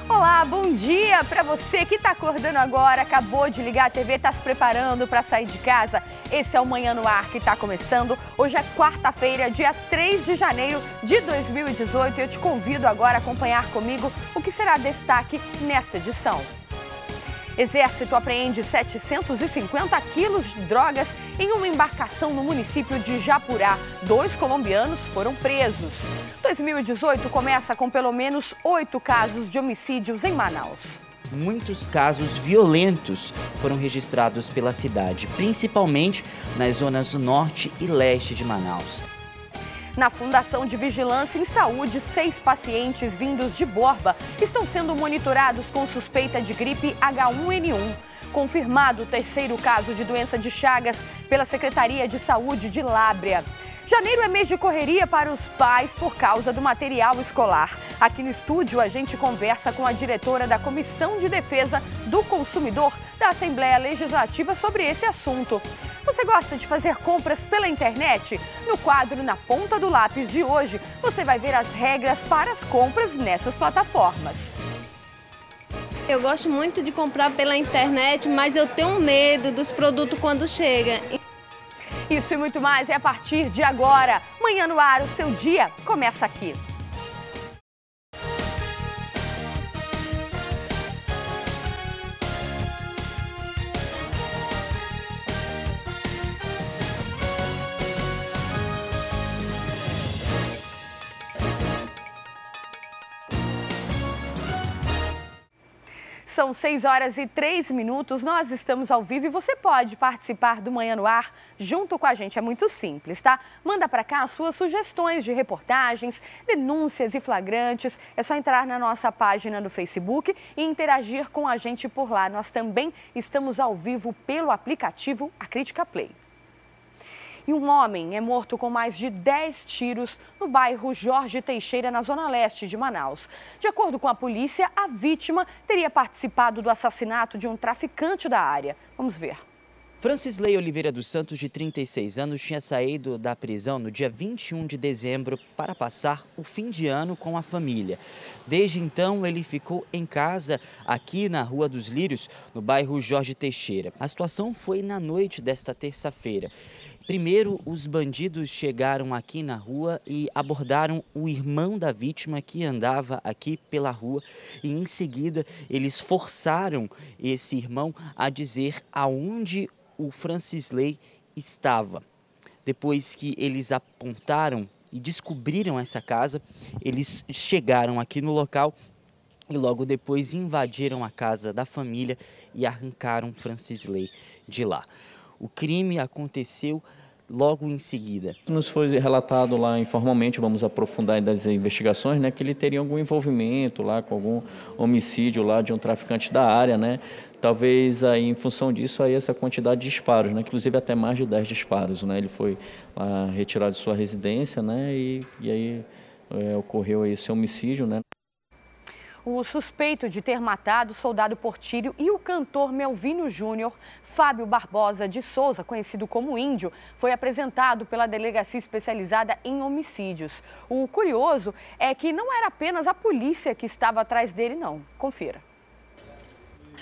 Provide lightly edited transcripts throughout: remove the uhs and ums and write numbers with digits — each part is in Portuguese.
Olá, bom dia para você que está acordando agora, acabou de ligar a TV, está se preparando para sair de casa. Esse é o Manhã no Ar que está começando. Hoje é quarta-feira, dia 3 de janeiro de 2018 e eu te convido agora a acompanhar comigo o que será destaque nesta edição. Exército apreende 750 quilos de drogas em uma embarcação no município de Japurá. 2 colombianos foram presos. 2018 começa com pelo menos 8 casos de homicídios em Manaus. Muitos casos violentos foram registrados pela cidade, principalmente nas zonas norte e leste de Manaus. Na Fundação de Vigilância em Saúde, 6 pacientes vindos de Borba estão sendo monitorados com suspeita de gripe H1N1. Confirmado o 3º caso de doença de Chagas pela Secretaria de Saúde de Lábrea. Janeiro é mês de correria para os pais por causa do material escolar. Aqui no estúdio a gente conversa com a diretora da Comissão de Defesa do Consumidor da Assembleia Legislativa sobre esse assunto. Você gosta de fazer compras pela internet? No quadro Na Ponta do Lápis de hoje, você vai ver as regras para as compras nessas plataformas. Eu gosto muito de comprar pela internet, mas eu tenho medo dos produtos quando chegam. Isso e muito mais é a partir de agora. Manhã no Ar, o seu dia começa aqui. São 6h03, nós estamos ao vivo e você pode participar do Manhã no Ar junto com a gente. É muito simples, tá? Manda para cá as suas sugestões de reportagens, denúncias e flagrantes. É só entrar na nossa página do Facebook e interagir com a gente por lá. Nós também estamos ao vivo pelo aplicativo A Crítica Play. E um homem é morto com mais de 10 tiros no bairro Jorge Teixeira, na zona leste de Manaus. De acordo com a polícia, a vítima teria participado do assassinato de um traficante da área. Vamos ver. Francisley Oliveira dos Santos, de 36 anos, tinha saído da prisão no dia 21 de dezembro para passar o fim de ano com a família. Desde então, ele ficou em casa aqui na Rua dos Lírios, no bairro Jorge Teixeira. A situação foi na noite desta terça-feira. Primeiro, os bandidos chegaram aqui na rua e abordaram o irmão da vítima que andava aqui pela rua e em seguida eles forçaram esse irmão a dizer aonde o Francisley estava. Depois que eles apontaram e descobriram essa casa, eles chegaram aqui no local e logo depois invadiram a casa da família e arrancaram Francisley de lá. O crime aconteceu logo em seguida. Nos foi relatado lá informalmente, vamos aprofundar das investigações, né, que ele teria algum envolvimento lá com algum homicídio lá de um traficante da área, né? Talvez aí em função disso aí essa quantidade de disparos, né, inclusive até mais de 10 disparos, né? Ele foi lá retirado de sua residência, né, e aí ocorreu esse homicídio, né? O suspeito de ter matado o soldado Portírio e o cantor Melvino Júnior, Fábio Barbosa de Souza, conhecido como Índio, foi apresentado pela Delegacia Especializada em Homicídios. O curioso é que não era apenas a polícia que estava atrás dele, não. Confira.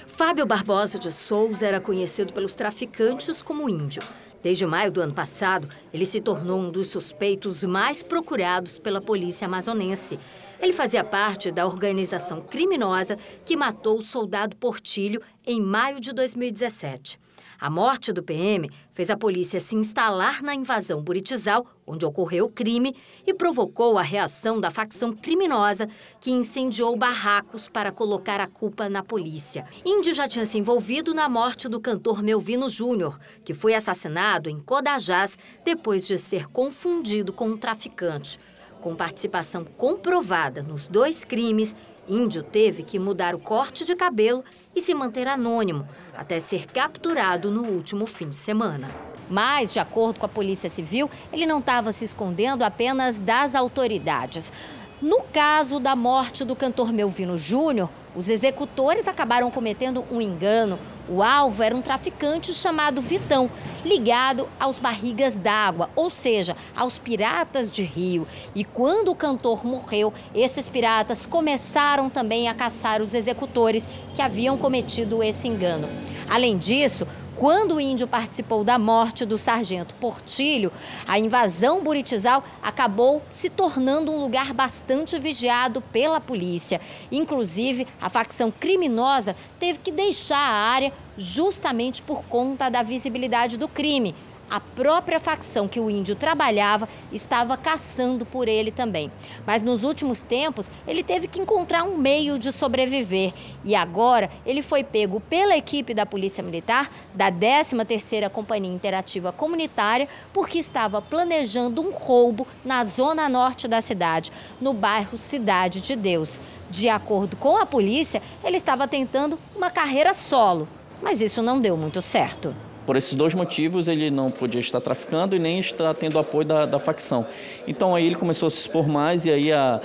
Fábio Barbosa de Souza era conhecido pelos traficantes como Índio. Desde maio do ano passado, ele se tornou um dos suspeitos mais procurados pela polícia amazonense. Ele fazia parte da organização criminosa que matou o soldado Portílio em maio de 2017. A morte do PM fez a polícia se instalar na invasão Buritizal, onde ocorreu o crime, e provocou a reação da facção criminosa que incendiou barracos para colocar a culpa na polícia. Índio já tinha se envolvido na morte do cantor Melvino Júnior, que foi assassinado em Codajás depois de ser confundido com um traficante. Com participação comprovada nos 2 crimes, Índio teve que mudar o corte de cabelo e se manter anônimo, até ser capturado no último fim de semana. Mas, de acordo com a Polícia Civil, ele não estava se escondendo apenas das autoridades. No caso da morte do cantor Melvino Júnior, os executores acabaram cometendo um engano. O alvo era um traficante chamado Vitão, ligado aos barrigas d'água, ou seja, aos piratas de rio. E quando o cantor morreu, esses piratas começaram também a caçar os executores que haviam cometido esse engano. Além disso, quando o índio participou da morte do sargento Portilho, a invasão buritizal acabou se tornando um lugar bastante vigiado pela polícia. Inclusive, a facção criminosa teve que deixar a área justamente por conta da visibilidade do crime. A própria facção que o índio trabalhava estava caçando por ele também. Mas nos últimos tempos, ele teve que encontrar um meio de sobreviver. E agora, ele foi pego pela equipe da Polícia Militar, da 13ª Companhia Interativa Comunitária, porque estava planejando um roubo na zona norte da cidade, no bairro Cidade de Deus. De acordo com a polícia, ele estava tentando uma carreira solo, mas isso não deu muito certo. Por esses dois motivos, ele não podia estar traficando e nem estar tendo apoio da facção. Então, aí ele começou a se expor mais e aí a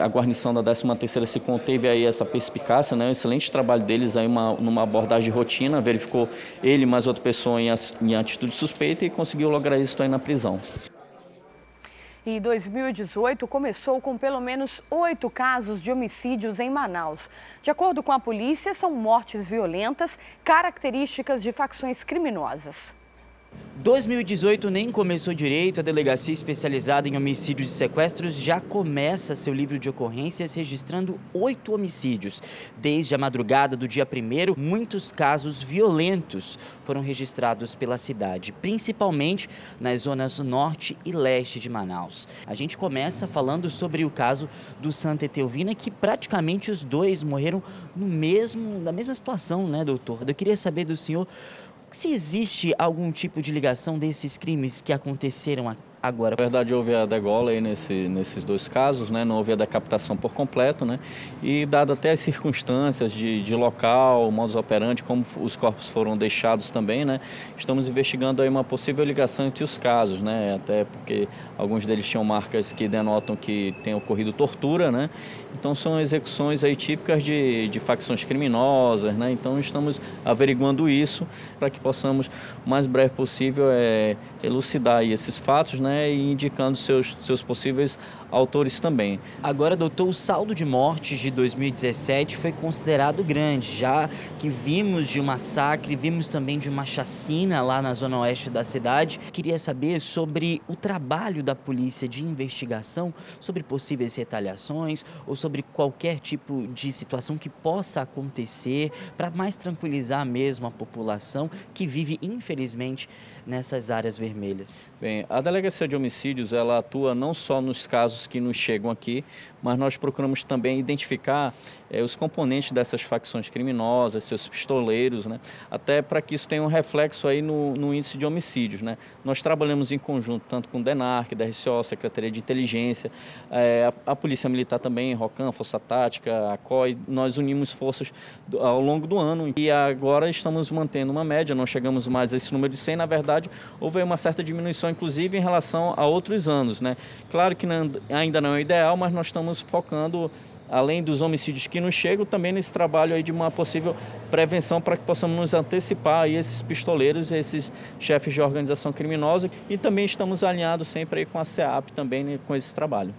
guarnição da 13ª se conteve aí essa perspicácia, né? Um excelente trabalho deles aí numa abordagem de rotina, verificou ele e mais outra pessoa em atitude suspeita e conseguiu lograr êxito aí na prisão. E 2018 começou com pelo menos 8 casos de homicídios em Manaus. De acordo com a polícia, são mortes violentas, características de facções criminosas. 2018 nem começou direito, a delegacia especializada em homicídios e sequestros já começa seu livro de ocorrências registrando 8 homicídios. Desde a madrugada do dia 1º, muitos casos violentos foram registrados pela cidade, principalmente nas zonas norte e leste de Manaus. A gente começa falando sobre o caso do Santa Etelvina, que praticamente os dois morreram na mesma situação, né, doutor? Eu queria saber do senhor se existe algum tipo de ligação desses crimes que aconteceram agora. Na verdade, houve a degola aí nesses dois casos, né? Não houve a decapitação por completo, né? E dado até as circunstâncias de local, modus operandi, como os corpos foram deixados também, né? Estamos investigando aí uma possível ligação entre os casos, né? Até porque alguns deles tinham marcas que denotam que tem ocorrido tortura, né? Então são execuções aí típicas de facções criminosas, né? Então estamos averiguando isso para que possamos, o mais breve possível, elucidar aí esses fatos, né? E indicando seus possíveis autores também. Agora, doutor, o saldo de mortes de 2017 foi considerado grande, já que vimos de um massacre, vimos também de uma chacina lá na zona oeste da cidade. Queria saber sobre o trabalho da polícia de investigação, sobre possíveis retaliações ou sobre qualquer tipo de situação que possa acontecer para mais tranquilizar mesmo a população que vive, infelizmente, nessas áreas vermelhas. Bem, a Delegacia de Homicídios, ela atua não só nos casos que nos chegam aqui, mas nós procuramos também identificar os componentes dessas facções criminosas, seus pistoleiros, né? Até para que isso tenha um reflexo aí no índice de homicídios, né? Nós trabalhamos em conjunto tanto com o DENARC, DRCO, Secretaria de Inteligência, a Polícia Militar também, ROCAM, Força Tática, a COI, nós unimos forças ao longo do ano e agora estamos mantendo uma média, não chegamos mais a esse número de 100, na verdade houve uma certa diminuição inclusive em relação a outros anos, né? Claro que ainda não é o ideal, mas nós estamos focando, além dos homicídios que nos chegam, também nesse trabalho aí de uma possível prevenção para que possamos nos antecipar a esses pistoleiros, esses chefes de organização criminosa, e também estamos alinhados sempre aí com a SEAP também, né, com esse trabalho.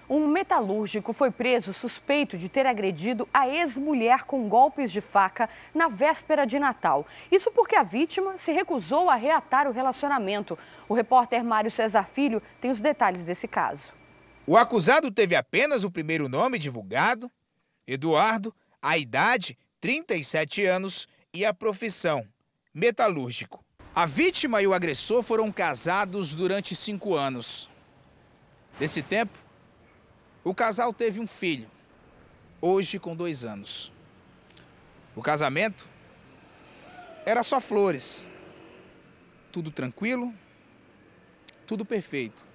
Um metalúrgico foi preso suspeito de ter agredido a ex-mulher com golpes de faca na véspera de Natal. Isso porque a vítima se recusou a reatar o relacionamento. O repórter Mário Cesar Filho tem os detalhes desse caso. O acusado teve apenas o primeiro nome divulgado, Eduardo, a idade, 37 anos, e a profissão, metalúrgico. A vítima e o agressor foram casados durante 5 anos. Nesse tempo, o casal teve um filho, hoje com 2 anos. O casamento era só flores, tudo tranquilo, tudo perfeito.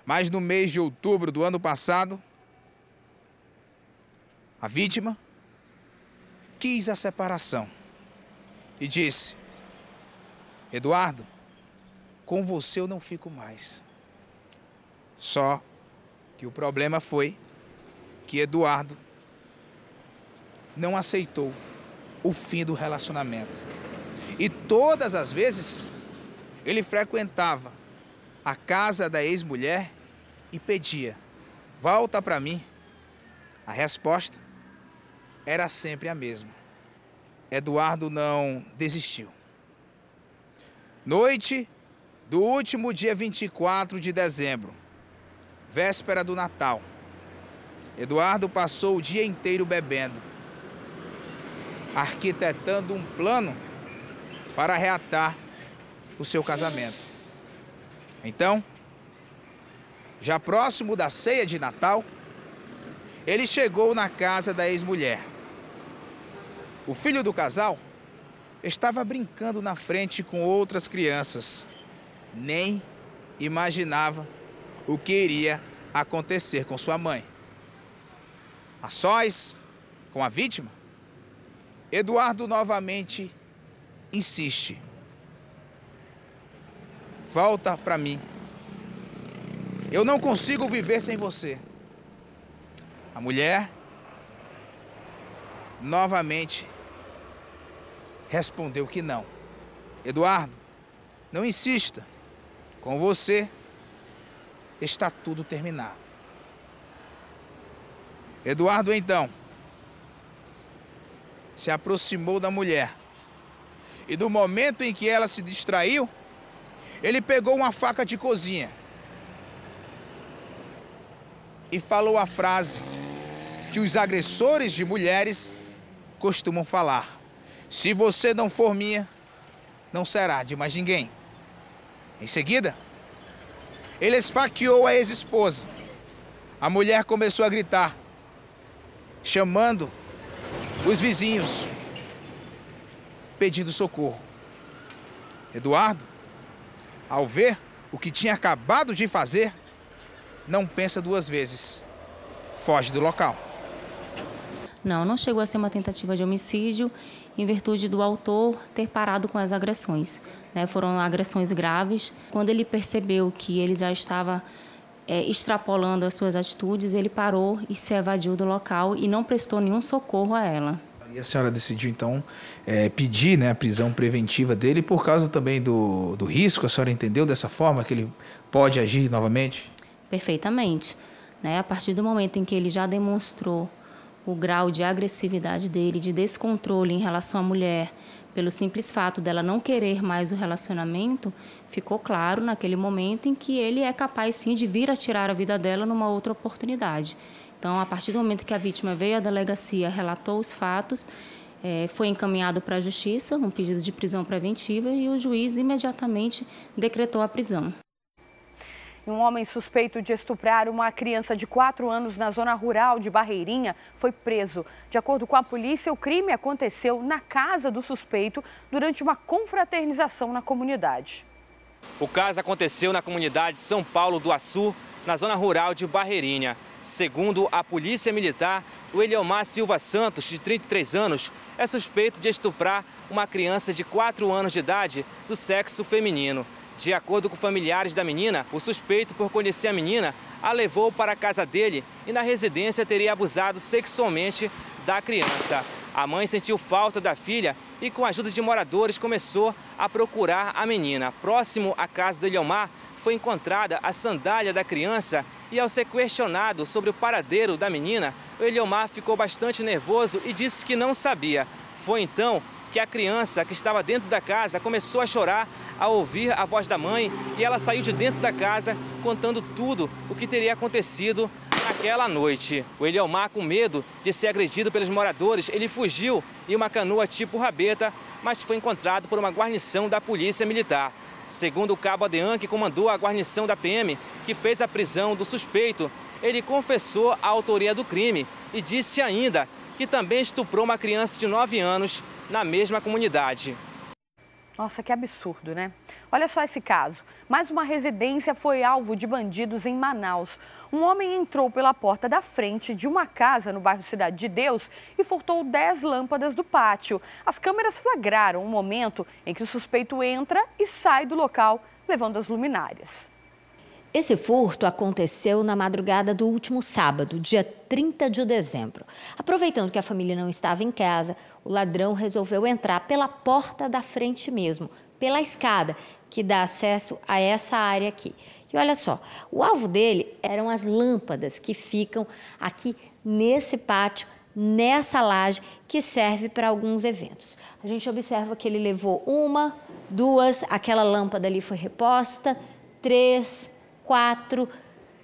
Mas no mês de outubro do ano passado, a vítima quis a separação e disse: Eduardo, com você eu não fico mais. Só que o problema foi que Eduardo não aceitou o fim do relacionamento. E todas as vezes ele frequentava a casa da ex-mulher e pedia: volta para mim. A resposta era sempre a mesma. Eduardo não desistiu. Noite do último dia 24 de dezembro, véspera do Natal, Eduardo passou o dia inteiro bebendo, arquitetando um plano para reatar o seu casamento. Então, já próximo da ceia de Natal, ele chegou na casa da ex-mulher. O filho do casal estava brincando na frente com outras crianças. Nem imaginava o que iria acontecer com sua mãe. A sós com a vítima, Eduardo novamente insiste: volta para mim. Eu não consigo viver sem você. A mulher novamente respondeu que não. Eduardo, não insista. Com você está tudo terminado. Eduardo, então, se aproximou da mulher. E no momento em que ela se distraiu, ele pegou uma faca de cozinha e falou a frase que os agressores de mulheres costumam falar: se você não for minha, não será de mais ninguém. Em seguida, ele esfaqueou a ex-esposa. A mulher começou a gritar, chamando os vizinhos, pedindo socorro. Eduardo, ao ver o que tinha acabado de fazer, não pensa duas vezes, foge do local. Não chegou a ser uma tentativa de homicídio, em virtude do autor ter parado com as agressões. Foram agressões graves. Quando ele percebeu que ele já estava extrapolando as suas atitudes, ele parou e se evadiu do local e não prestou nenhum socorro a ela. E a senhora decidiu, então, pedir a prisão preventiva dele por causa também do risco? A senhora entendeu dessa forma que ele pode agir novamente? Perfeitamente. A partir do momento em que ele já demonstrou o grau de agressividade dele, de descontrole em relação à mulher, pelo simples fato dela não querer mais o relacionamento, ficou claro naquele momento em que ele é capaz sim de vir a tirar a vida dela numa outra oportunidade. Então, a partir do momento que a vítima veio à delegacia, relatou os fatos, foi encaminhado para a justiça um pedido de prisão preventiva e o juiz imediatamente decretou a prisão. Um homem suspeito de estuprar uma criança de 4 anos na zona rural de Barreirinha foi preso. De acordo com a polícia, o crime aconteceu na casa do suspeito durante uma confraternização na comunidade. O caso aconteceu na comunidade São Paulo do Açu, na zona rural de Barreirinha. Segundo a Polícia Militar, o Eliomar Silva Santos, de 33 anos, é suspeito de estuprar uma criança de 4 anos de idade do sexo feminino. De acordo com familiares da menina, o suspeito, por conhecer a menina, a levou para a casa dele e na residência teria abusado sexualmente da criança. A mãe sentiu falta da filha e, com a ajuda de moradores, começou a procurar a menina. Próximo à casa do Eliomar, foi encontrada a sandália da criança e, ao ser questionado sobre o paradeiro da menina, o Eliomar ficou bastante nervoso e disse que não sabia. Foi então que a criança que estava dentro da casa começou a chorar ao ouvir a voz da mãe e ela saiu de dentro da casa contando tudo o que teria acontecido naquela noite. O Eliomar, com medo de ser agredido pelos moradores, ele fugiu em uma canoa tipo rabeta, mas foi encontrado por uma guarnição da Polícia Militar. Segundo o cabo Adean, que comandou a guarnição da PM, que fez a prisão do suspeito, ele confessou a autoria do crime e disse ainda que também estuprou uma criança de 9 anos na mesma comunidade. Nossa, que absurdo, né? Olha só esse caso. Mais uma residência foi alvo de bandidos em Manaus. Um homem entrou pela porta da frente de uma casa no bairro Cidade de Deus e furtou 10 lâmpadas do pátio. As câmeras flagraram o momento em que o suspeito entra e sai do local, levando as luminárias. Esse furto aconteceu na madrugada do último sábado, dia 30 de dezembro. Aproveitando que a família não estava em casa, o ladrão resolveu entrar pela porta da frente mesmo, pela escada que dá acesso a essa área aqui. E olha só, o alvo dele eram as lâmpadas que ficam aqui nesse pátio, nessa laje que serve para alguns eventos. A gente observa que ele levou 1, 2, aquela lâmpada ali foi reposta, 3, 4,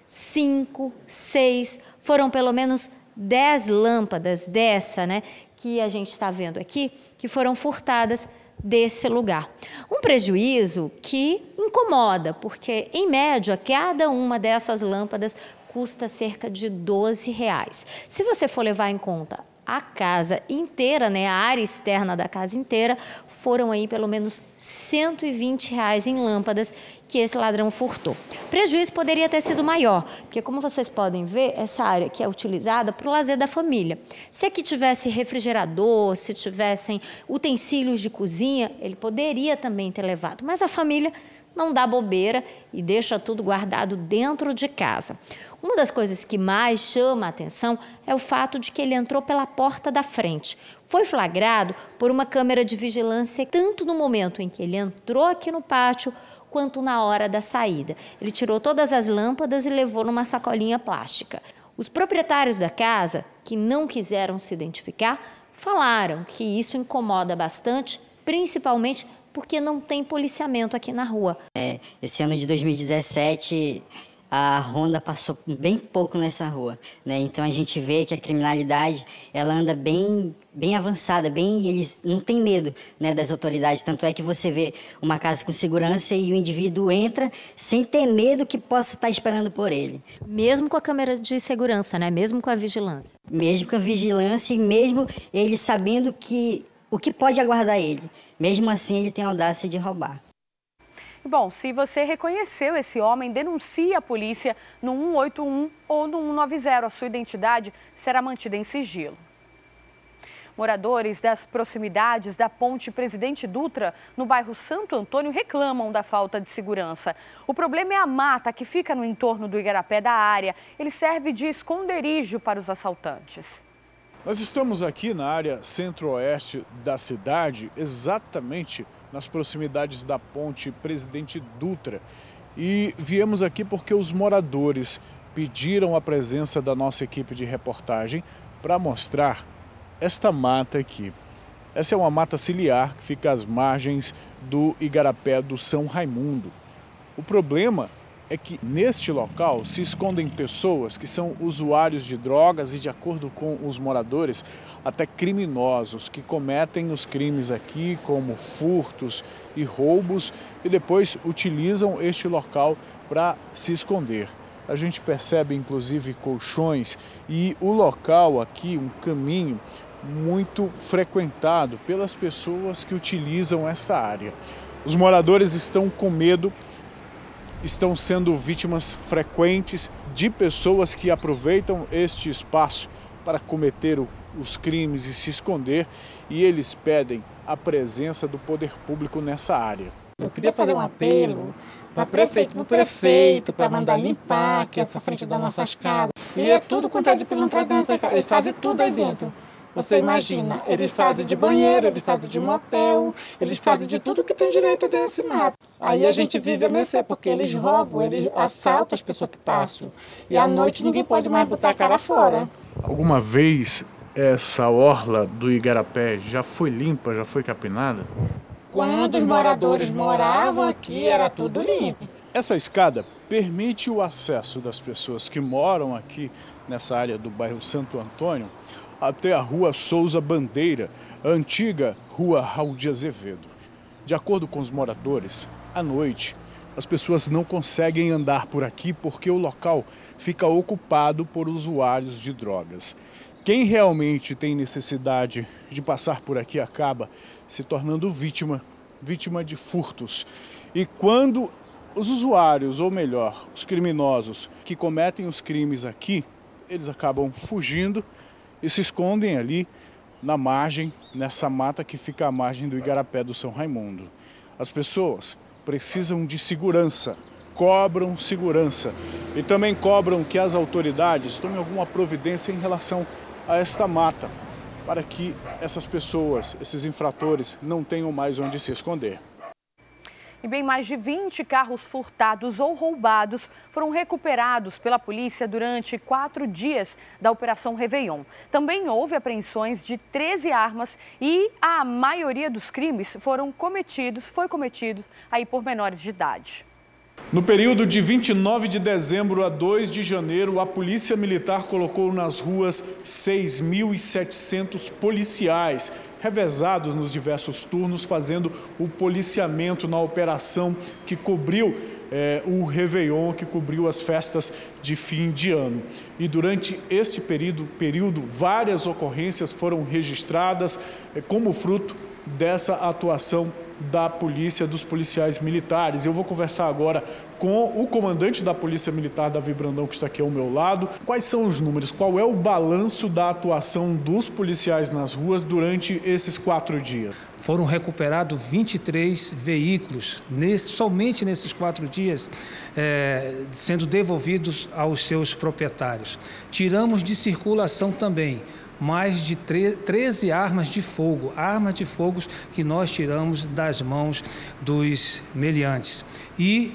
5, 6, foram pelo menos 10 lâmpadas dessa, né, que a gente está vendo aqui, que foram furtadas desse lugar. Um prejuízo que incomoda, porque, em média, cada uma dessas lâmpadas custa cerca de R$12. Se você for levar em conta a casa inteira, né, a área externa da casa inteira, foram aí pelo menos R$120 em lâmpadas que esse ladrão furtou. O prejuízo poderia ter sido maior, porque como vocês podem ver, essa área aqui é utilizada para o lazer da família. Se aqui tivesse refrigerador, se tivessem utensílios de cozinha, ele poderia também ter levado, mas a família não dá bobeira e deixa tudo guardado dentro de casa. Uma das coisas que mais chama a atenção é o fato de que ele entrou pela porta da frente. Foi flagrado por uma câmera de vigilância tanto no momento em que ele entrou aqui no pátio, quanto na hora da saída. Ele tirou todas as lâmpadas e levou numa sacolinha plástica. Os proprietários da casa, que não quiseram se identificar, falaram que isso incomoda bastante, principalmente porque não tem policiamento aqui na rua. Esse ano de 2017, a Ronda passou bem pouco nessa rua, né? Então a gente vê que a criminalidade ela anda bem avançada, eles não têm medo, né, das autoridades. Tanto é que você vê uma casa com segurança e o indivíduo entra sem ter medo que possa estar esperando por ele. Mesmo com a câmera de segurança, né? Mesmo com a vigilância. Mesmo com a vigilância e mesmo ele sabendo o que pode aguardar ele. Mesmo assim, ele tem a audácia de roubar. Bom, se você reconheceu esse homem, denuncie a polícia no 181 ou no 190. A sua identidade será mantida em sigilo. Moradores das proximidades da ponte Presidente Dutra, no bairro Santo Antônio, reclamam da falta de segurança. O problema é a mata que fica no entorno do igarapé da área. Ele serve de esconderijo para os assaltantes. Nós estamos aqui na área centro-oeste da cidade, exatamente nas proximidades da ponte Presidente Dutra. E viemos aqui porque os moradores pediram a presença da nossa equipe de reportagem para mostrar esta mata aqui. Essa é uma mata ciliar que fica às margens do igarapé do São Raimundo. O problema é que neste local se escondem pessoas que são usuários de drogas e, de acordo com os moradores, até criminosos que cometem os crimes aqui, como furtos e roubos, e depois utilizam este local para se esconder. A gente percebe inclusive colchões e o local aqui, um caminho muito frequentado pelas pessoas que utilizam essa área. Os moradores estão com medo, estão sendo vítimas frequentes de pessoas que aproveitam este espaço para cometer os crimes e se esconder, e eles pedem a presença do poder público nessa área. Eu queria fazer um apelo para o prefeito, para mandar limpar aqui essa frente das nossas casas. E é tudo quanto é de pilantra dentro, eles fazem tudo aí dentro. Você imagina, eles fazem de banheiro, eles fazem de motel, eles fazem de tudo que tem direito desse mato. Aí a gente vive a mercê, porque eles roubam, eles assaltam as pessoas que passam. E à noite ninguém pode mais botar a cara fora. Alguma vez essa orla do igarapé já foi limpa, já foi capinada? Quando os moradores moravam aqui, era tudo limpo. Essa escada permite o acesso das pessoas que moram aqui nessa área do bairro Santo Antônio até a rua Souza Bandeira, a antiga rua Raul de Azevedo. De acordo com os moradores, à noite as pessoas não conseguem andar por aqui porque o local fica ocupado por usuários de drogas. Quem realmente tem necessidade de passar por aqui acaba se tornando vítima de furtos. E quando os usuários, ou melhor, os criminosos que cometem os crimes aqui, eles acabam fugindo e se escondem ali na margem, nessa mata que fica à margem do igarapé do São Raimundo. As pessoas precisam de segurança cobram segurança e também cobram que as autoridades tomem alguma providência em relação a esta mata, para que essas pessoas, esses infratores, não tenham mais onde se esconder. E bem mais de 20 carros furtados ou roubados foram recuperados pela polícia durante 4 dias da Operação Réveillon. Também houve apreensões de 13 armas e a maioria dos crimes foi cometido aí por menores de idade. No período de 29 de dezembro a 2 de janeiro, a Polícia Militar colocou nas ruas 6.700 policiais, revezados nos diversos turnos, fazendo o policiamento na operação que cobriu o Réveillon, que cobriu as festas de fim de ano. E durante esse período, várias ocorrências foram registradas como fruto dessa atuação da polícia, dos policiais militares. Eu vou conversar agora com o comandante da Polícia Militar, Davi Brandão, que está aqui ao meu lado. Quais são os números? Qual é o balanço da atuação dos policiais nas ruas durante esses 4 dias? Foram recuperados 23 veículos, somente nesses 4 dias, sendo devolvidos aos seus proprietários. Tiramos de circulação também mais de 13 armas de fogo que nós tiramos das mãos dos meliantes. E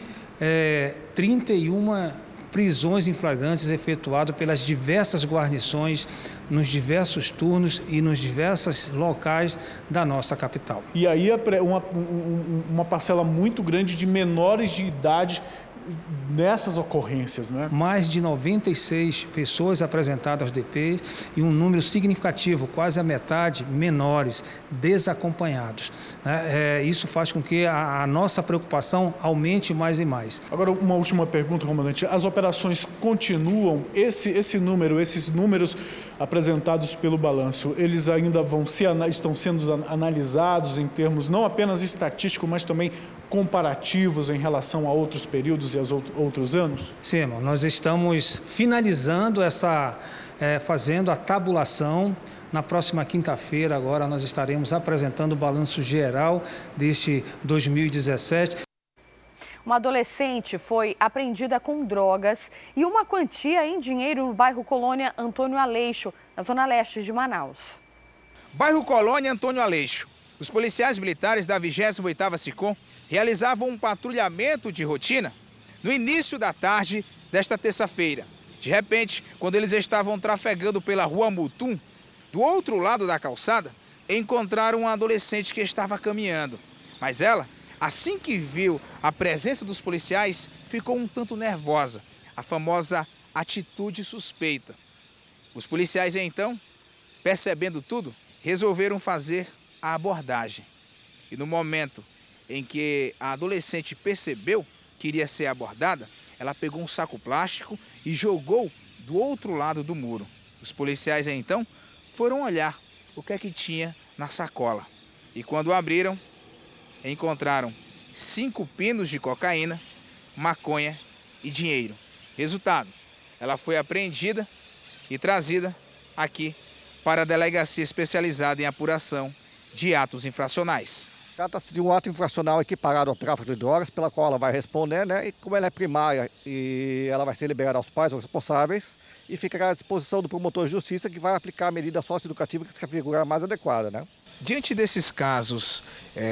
31 prisões em flagrantes efetuadas pelas diversas guarnições, nos diversos turnos e nos diversos locais da nossa capital. E aí uma parcela muito grande de menores de idade nessas ocorrências, não é? Mais de 96 pessoas apresentadas aos DPs e um número significativo, quase a metade, menores, desacompanhados. Isso faz com que a nossa preocupação aumente mais e mais. Agora, uma última pergunta, comandante. As operações continuam? Esses números apresentados pelo balanço, eles ainda estão sendo analisados em termos não apenas estatísticos, mas também comparativos em relação a outros períodos e aos outros anos? Sim, irmão, nós estamos finalizando fazendo a tabulação. Na próxima quinta-feira, agora, nós estaremos apresentando o balanço geral deste 2017. Uma adolescente foi apreendida com drogas e uma quantia em dinheiro no bairro Colônia Antônio Aleixo, na zona leste de Manaus. Bairro Colônia Antônio Aleixo. Os policiais militares da 28ª SICOM realizavam um patrulhamento de rotina no início da tarde desta terça-feira. De repente, quando eles estavam trafegando pela rua Mutum, do outro lado da calçada, encontraram uma adolescente que estava caminhando. Mas ela, assim que viu a presença dos policiais, ficou um tanto nervosa, a famosa atitude suspeita. Os policiais, então, percebendo tudo, resolveram fazer a abordagem. E no momento em que a adolescente percebeu que iria ser abordada, ela pegou um saco plástico e jogou do outro lado do muro. Os policiais, então, foram olhar o que é que tinha na sacola. E quando abriram, encontraram 5 pinos de cocaína, maconha e dinheiro. Resultado, ela foi apreendida e trazida aqui para a delegacia especializada em apuração de atos infracionais. Trata-se de um ato infracional equiparado ao tráfico de drogas, pela qual ela vai responder, né? E como ela é primária e ela vai ser liberada aos pais ou responsáveis e ficará à disposição do promotor de justiça, que vai aplicar a medida socioeducativa que se configurar mais adequada, né? Diante desses casos,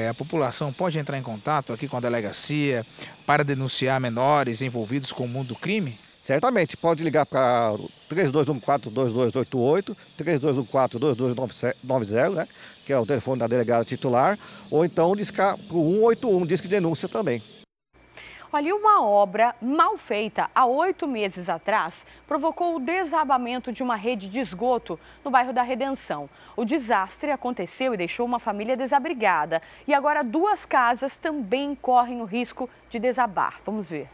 a população pode entrar em contato aqui com a delegacia para denunciar menores envolvidos com o mundo do crime? Certamente, pode ligar para 3214-2288, 3214-2290, né, que é o telefone da delegada titular, ou então discar para o 181, disque de denúncia também. Olha, uma obra mal feita há 8 meses atrás provocou o desabamento de uma rede de esgoto no bairro da Redenção. O desastre aconteceu e deixou uma família desabrigada. E agora 2 casas também correm o risco de desabar. Vamos ver.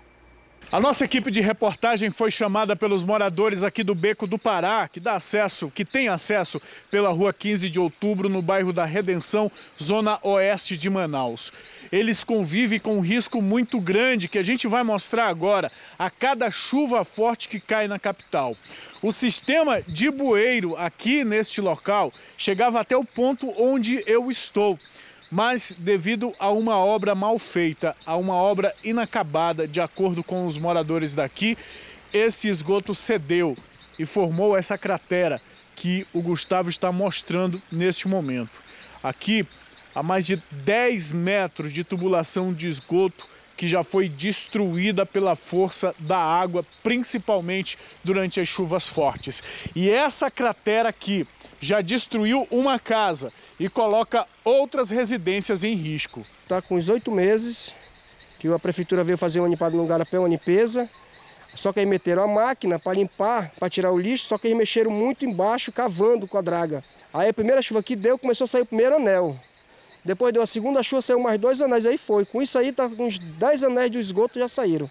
A nossa equipe de reportagem foi chamada pelos moradores aqui do Beco do Pará, que tem acesso pela rua 15 de outubro, no bairro da Redenção, zona oeste de Manaus. Eles convivem com um risco muito grande, que a gente vai mostrar agora, a cada chuva forte que cai na capital. O sistema de bueiro aqui neste local chegava até o ponto onde eu estou. mas devido a uma obra mal feita, a uma obra inacabada, de acordo com os moradores daqui, esse esgoto cedeu e formou essa cratera que o Gustavo está mostrando neste momento. Aqui, há mais de 10 metros de tubulação de esgoto que já foi destruída pela força da água, principalmente durante as chuvas fortes. E essa cratera aqui já destruiu uma casa e coloca outras residências em risco. Está com uns 8 meses que a prefeitura veio fazer uma limpada no garapé, uma limpeza. Só que aí meteram a máquina para limpar, para tirar o lixo, só que eles mexeram muito embaixo, cavando com a draga. Aí a primeira chuva que deu, começou a sair o primeiro anel. Depois deu a segunda chuva, saiu mais 2 anéis, aí foi. Com isso aí, tá uns 10 anéis do esgoto já saíram.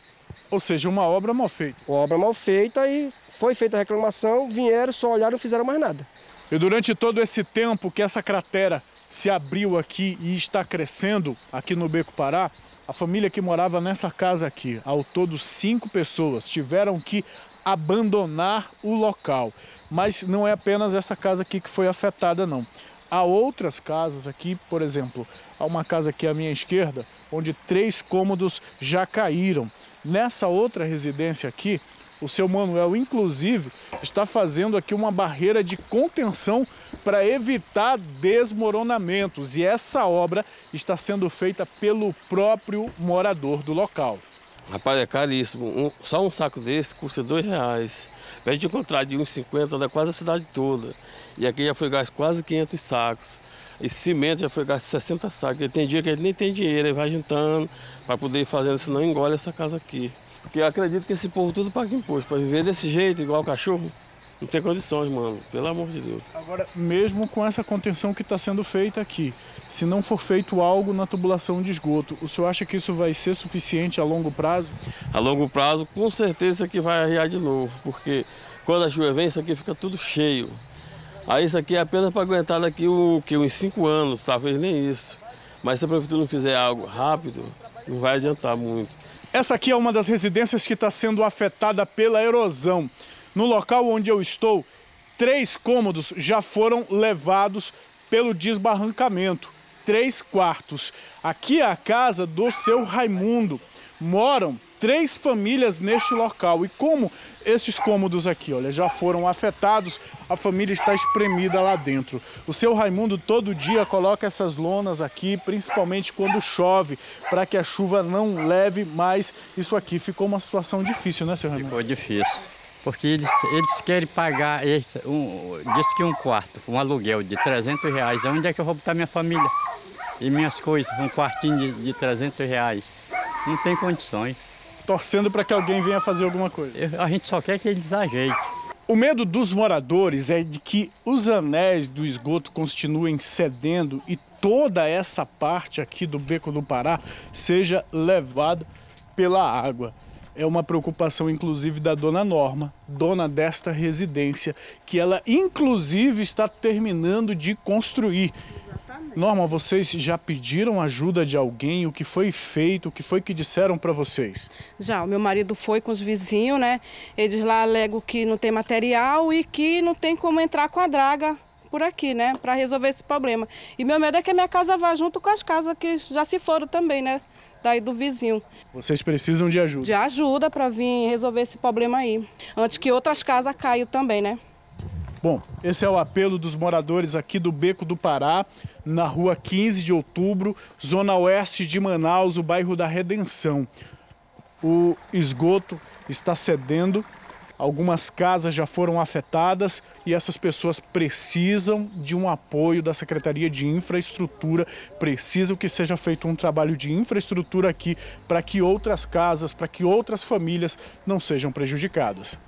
Ou seja, uma obra mal feita. Uma obra mal feita e foi feita a reclamação, vieram, só olharam e não fizeram mais nada. E durante todo esse tempo que essa cratera se abriu aqui e está crescendo aqui no Beco Pará, a família que morava nessa casa aqui, ao todo 5 pessoas, tiveram que abandonar o local. Mas não é apenas essa casa aqui que foi afetada, não. Há outras casas aqui, por exemplo, há uma casa aqui à minha esquerda, onde 3 cômodos já caíram. Nessa outra residência aqui, o seu Manuel, inclusive, está fazendo aqui uma barreira de contenção para evitar desmoronamentos. E essa obra está sendo feita pelo próprio morador do local. Rapaz, é caríssimo. Só um saco desse custa R$2. Para a gente encontrar de uns 50, dá quase a cidade toda. E aqui já foi gasto quase 500 sacos. E cimento já foi gasto 60 sacos. E tem dia que ele nem tem dinheiro, ele vai juntando para poder ir fazendo, senão engole essa casa aqui. Porque eu acredito que esse povo tudo paga imposto. Para viver desse jeito, igual o cachorro, não tem condições, mano. Pelo amor de Deus. Agora, mesmo com essa contenção que está sendo feita aqui, se não for feito algo na tubulação de esgoto, o senhor acha que isso vai ser suficiente a longo prazo? A longo prazo, com certeza isso aqui vai arriar de novo. Porque quando a chuva vem, isso aqui fica tudo cheio. Aí isso aqui é apenas para aguentar daqui uns 5 anos, talvez nem isso. Mas se a prefeitura não fizer algo rápido, não vai adiantar muito. Essa aqui é uma das residências que está sendo afetada pela erosão. No local onde eu estou, 3 cômodos já foram levados pelo desbarrancamento. 3 quartos. Aqui é a casa do seu Raimundo. Moram 3 famílias neste local. E como esses cômodos aqui, olha, já foram afetados, a família está espremida lá dentro. O seu Raimundo todo dia coloca essas lonas aqui, principalmente quando chove, para que a chuva não leve mais isso aqui. Ficou uma situação difícil, né, seu Raimundo? Ficou difícil, porque eles querem pagar, diz que um quarto, um aluguel de R$300. Onde é que eu vou botar minha família e minhas coisas? Um quartinho de R$300. Não tem condições. Torcendo para que alguém venha fazer alguma coisa. A gente só quer que eles ajeitem. O medo dos moradores é de que os anéis do esgoto continuem cedendo e toda essa parte aqui do Beco do Pará seja levada pela água. É uma preocupação, inclusive, da dona Norma, dona desta residência, que ela, inclusive, está terminando de construir. Norma, vocês já pediram ajuda de alguém? O que foi feito? O que foi que disseram para vocês? Já, o meu marido foi com os vizinhos, né? Eles lá alegam que não tem material e que não tem como entrar com a draga por aqui, né? Para resolver esse problema. E meu medo é que a minha casa vá junto com as casas que já se foram também, né? Daí do vizinho. Vocês precisam de ajuda? De ajuda para vir resolver esse problema aí. Antes que outras casas caiam também, né? Bom, esse é o apelo dos moradores aqui do Beco do Pará, na rua 15 de outubro, zona oeste de Manaus, o bairro da Redenção. O esgoto está cedendo, algumas casas já foram afetadas e essas pessoas precisam de um apoio da Secretaria de Infraestrutura, precisam que seja feito um trabalho de infraestrutura aqui para que outras casas, para que outras famílias não sejam prejudicadas.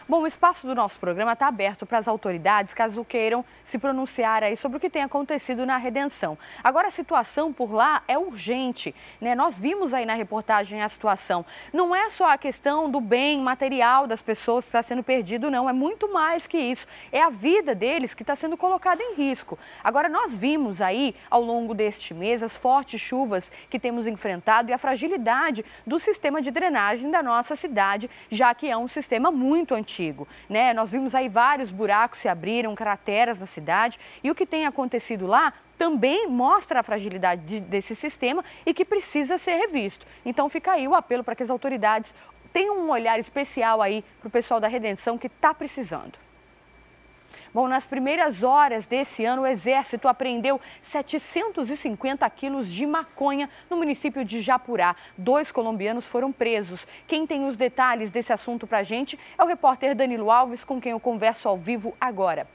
Bom, o espaço do nosso programa está aberto para as autoridades, caso queiram se pronunciar aí sobre o que tem acontecido na Redenção. Agora, a situação por lá é urgente, né? Nós vimos aí na reportagem a situação. Não é só a questão do bem material das pessoas que está sendo perdido, não. É muito mais que isso. É a vida deles que está sendo colocada em risco. Agora, nós vimos aí, ao longo deste mês, as fortes chuvas que temos enfrentado e a fragilidade do sistema de drenagem da nossa cidade, já que é um sistema muito antigo. antigo, né? Nós vimos aí vários buracos se abriram, crateras na cidade, e o que tem acontecido lá também mostra a fragilidade desse sistema e que precisa ser revisto. Então fica aí o apelo para que as autoridades tenham um olhar especial aí para o pessoal da Redenção que está precisando. Bom, nas primeiras horas desse ano, o Exército apreendeu 750 quilos de maconha no município de Japurá. 2 colombianos foram presos. Quem tem os detalhes desse assunto para a gente é o repórter Danilo Alves, com quem eu converso ao vivo agora.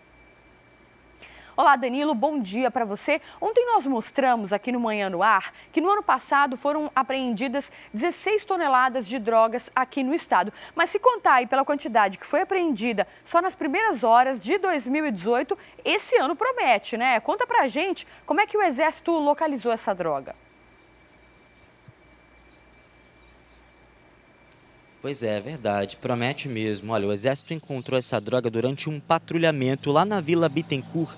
Olá, Danilo, bom dia para você. Ontem nós mostramos aqui no Manhã no Ar que no ano passado foram apreendidas 16 toneladas de drogas aqui no estado. Mas se contar aí pela quantidade que foi apreendida só nas primeiras horas de 2018, esse ano promete, né? Conta pra gente como é que o Exército localizou essa droga. Pois é verdade, promete mesmo. Olha, o Exército encontrou essa droga durante um patrulhamento lá na Vila Bittencourt,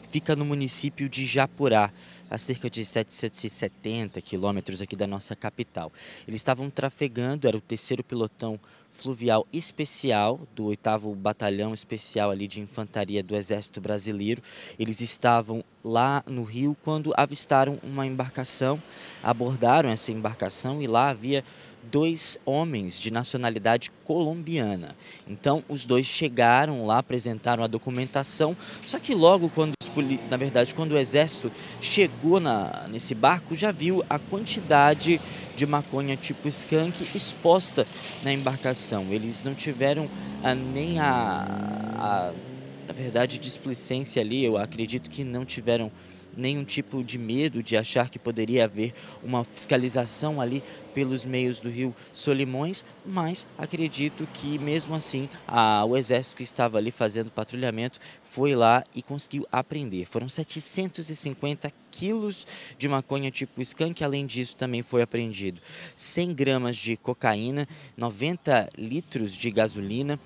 fica no município de Japurá, a cerca de 770 quilômetros aqui da nossa capital. Eles estavam trafegando, era o 3º Pelotão Fluvial Especial do 8º Batalhão Especial ali de Infantaria do Exército Brasileiro. Eles estavam lá no rio quando avistaram uma embarcação, abordaram essa embarcação e lá havia 2 homens de nacionalidade colombiana. Então, os 2 chegaram lá, apresentaram a documentação, só que logo quando o Exército chegou nesse barco, já viu a quantidade de maconha tipo skunk exposta na embarcação. Eles não tiveram nem na verdade, displicência ali. Eu acredito que não tiveram nenhum tipo de medo de achar que poderia haver uma fiscalização ali pelos meios do rio Solimões, mas acredito que mesmo assim o Exército que estava ali fazendo patrulhamento foi lá e conseguiu apreender. Foram 750 quilos de maconha tipo skunk, além disso também foi apreendido 100 gramas de cocaína, 90 litros de gasolina,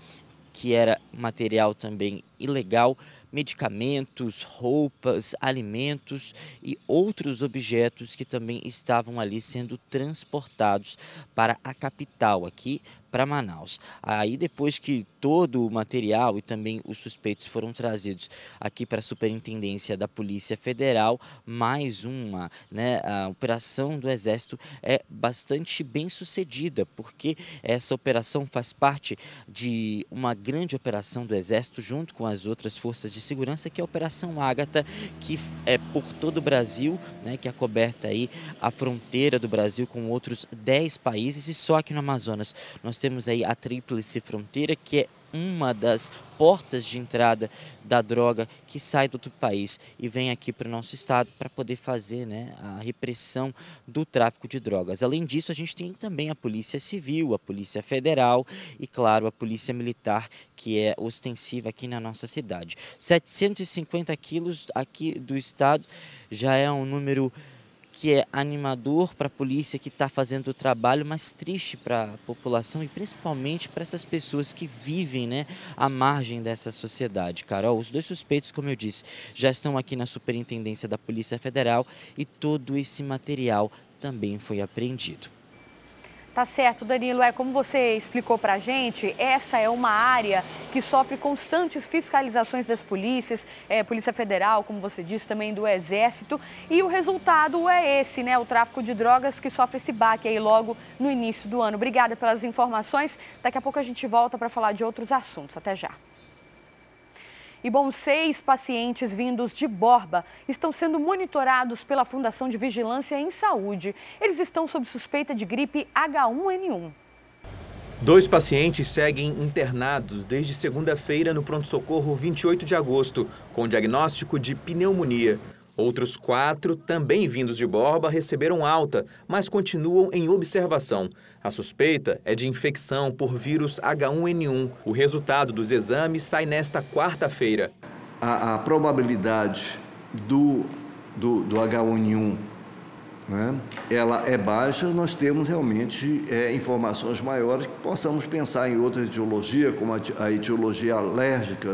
que era material também ilegal, medicamentos, roupas, alimentos e outros objetos que também estavam ali sendo transportados para a capital, aqui para Manaus. Aí depois que todo o material e também os suspeitos foram trazidos aqui para a Superintendência da Polícia Federal, mais uma, a operação do Exército é bastante bem sucedida, porque essa operação faz parte de uma grande operação do Exército junto com as outras forças de segurança, que é a Operação Ágata, que é por todo o Brasil, que é coberta aí a fronteira do Brasil com outros 10 países, e só aqui no Amazonas nós temos aí a Tríplice Fronteira, que é uma das portas de entrada da droga que sai do outro país e vem aqui para o nosso estado para poder fazer a repressão do tráfico de drogas. Além disso, a gente tem também a Polícia Civil, a Polícia Federal e, claro, a Polícia Militar, que é ostensiva aqui na nossa cidade. 750 quilos aqui do estado já é um número que é animador para a polícia que está fazendo o trabalho, mas triste para a população e principalmente para essas pessoas que vivem à margem dessa sociedade. Carol, os 2 suspeitos, como eu disse, já estão aqui na Superintendência da Polícia Federal e todo esse material também foi apreendido. Tá certo, Danilo. Como você explicou para a gente, essa é uma área que sofre constantes fiscalizações das polícias, Polícia Federal, como você disse, também do Exército. E o resultado é esse, o tráfico de drogas que sofre esse baque aí logo no início do ano. Obrigada pelas informações. Daqui a pouco a gente volta para falar de outros assuntos. Até já. E bom, 6 pacientes vindos de Borba estão sendo monitorados pela Fundação de Vigilância em Saúde. Eles estão sob suspeita de gripe H1N1. 2 pacientes seguem internados desde segunda-feira no pronto-socorro 28 de agosto, com diagnóstico de pneumonia. Outros 4, também vindos de Borba, receberam alta, mas continuam em observação. A suspeita é de infecção por vírus H1N1. O resultado dos exames sai nesta quarta-feira. A probabilidade do H1N1, ela é baixa. Nós temos realmente informações maiores que possamos pensar em outra etiologia, como a etiologia alérgica.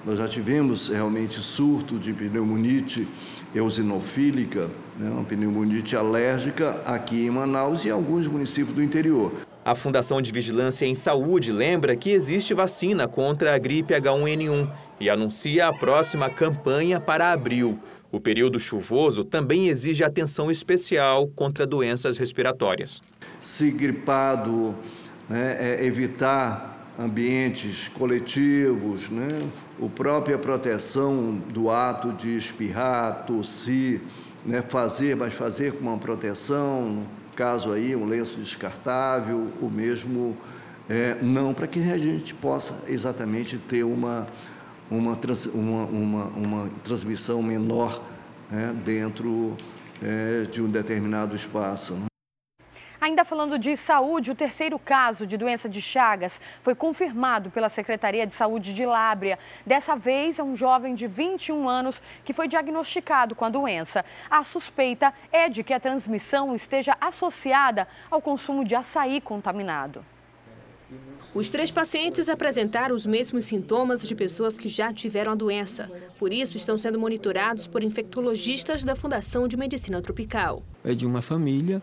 Nós já tivemos realmente surto de pneumonite eosinofílica, uma pneumonite alérgica aqui em Manaus e em alguns municípios do interior. A Fundação de Vigilância em Saúde lembra que existe vacina contra a gripe H1N1 e anuncia a próxima campanha para abril. O período chuvoso também exige atenção especial contra doenças respiratórias. Se gripado, evitar ambientes coletivos, a própria proteção do ato de espirrar, tossir, fazer com uma proteção, no caso aí um lenço descartável, o mesmo não, para que a gente possa exatamente ter uma transmissão menor dentro de um determinado espaço. Ainda falando de saúde, o terceiro caso de doença de Chagas foi confirmado pela Secretaria de Saúde de Lábrea. Dessa vez, é um jovem de 21 anos que foi diagnosticado com a doença. A suspeita é de que a transmissão esteja associada ao consumo de açaí contaminado. Os 3 pacientes apresentaram os mesmos sintomas de pessoas que já tiveram a doença. Por isso, estão sendo monitorados por infectologistas da Fundação de Medicina Tropical. É de uma família,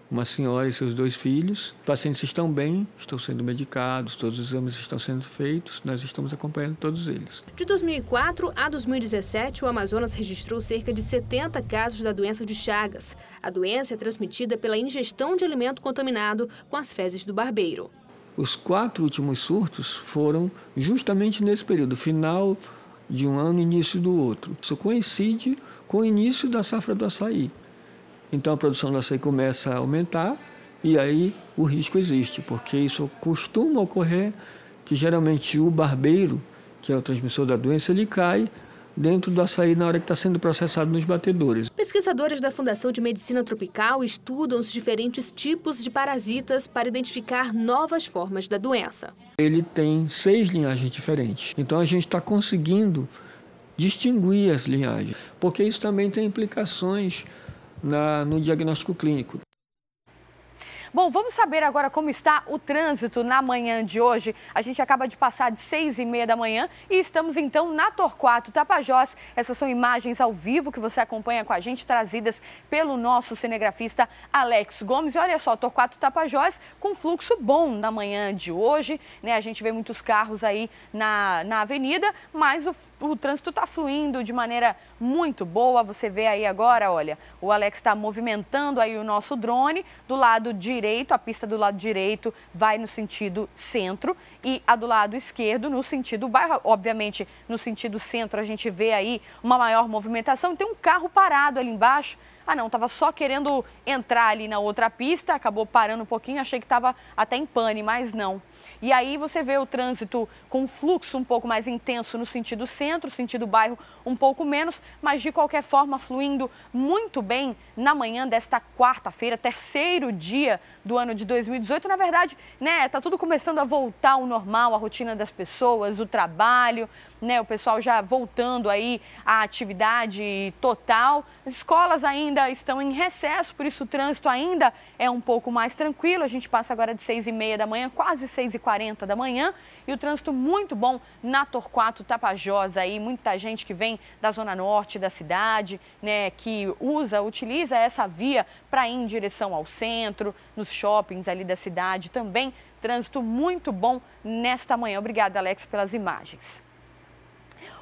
uma senhora e seus 2 filhos. Os pacientes estão bem, estão sendo medicados, todos os exames estão sendo feitos, nós estamos acompanhando todos eles. De 2004 a 2017, o Amazonas registrou cerca de 70 casos da doença de Chagas. A doença é transmitida pela ingestão de alimento contaminado com as fezes do barbeiro. Os 4 últimos surtos foram justamente nesse período, final de um ano e início do outro. Isso coincide com o início da safra do açaí. Então a produção do açaí começa a aumentar e aí o risco existe, porque isso costuma ocorrer que geralmente o barbeiro, que é o transmissor da doença, ele cai dentro do açaí na hora que está sendo processado nos batedores. Pesquisadores da Fundação de Medicina Tropical estudam os diferentes tipos de parasitas para identificar novas formas da doença. Ele tem 6 linhagens diferentes, então a gente está conseguindo distinguir as linhagens, porque isso também tem implicações no diagnóstico clínico. Bom, vamos saber agora como está o trânsito na manhã de hoje. A gente acaba de passar de 6h30 da manhã e estamos então na Torquato Tapajós. Essas são imagens ao vivo que você acompanha com a gente, trazidas pelo nosso cinegrafista Alex Gomes. E olha só, Torquato Tapajós com fluxo bom na manhã de hoje, A gente vê muitos carros aí na avenida, mas o trânsito está fluindo de maneira muito boa. Você vê aí agora, olha, o Alex está movimentando aí o nosso drone do lado direito. A pista do lado direito vai no sentido centro e a do lado esquerdo no sentido bairro. Obviamente, no sentido centro a gente vê aí uma maior movimentação. Tem um carro parado ali embaixo. Ah, não, estava só querendo entrar ali na outra pista, acabou parando um pouquinho, achei que estava até em pane, mas não. E aí você vê o trânsito com fluxo um pouco mais intenso no sentido centro, sentido bairro um pouco menos, mas de qualquer forma fluindo muito bem na manhã desta quarta-feira, terceiro dia do ano de 2018. Na verdade, tá tudo começando a voltar ao normal, a rotina das pessoas, o trabalho, o pessoal já voltando aí à atividade total. As escolas ainda estão em recesso, por isso o trânsito ainda é um pouco mais tranquilo. A gente passa agora de 6h30 da manhã, quase 6h40 da manhã, e o trânsito muito bom na Torquato Tapajós aí, muita gente que vem da zona norte da cidade, que utiliza essa via para ir em direção ao centro, nos shoppings ali da cidade também. Trânsito muito bom nesta manhã. Obrigada, Alex, pelas imagens.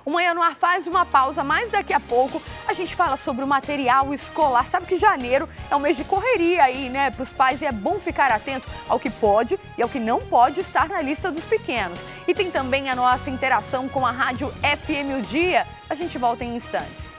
O Manhã no Ar faz uma pausa, mas daqui a pouco a gente fala sobre o material escolar. Sabe que janeiro é um mês de correria aí, para os pais, e é bom ficar atento ao que pode e ao que não pode estar na lista dos pequenos. E tem também a nossa interação com a Rádio FM O Dia. A gente volta em instantes.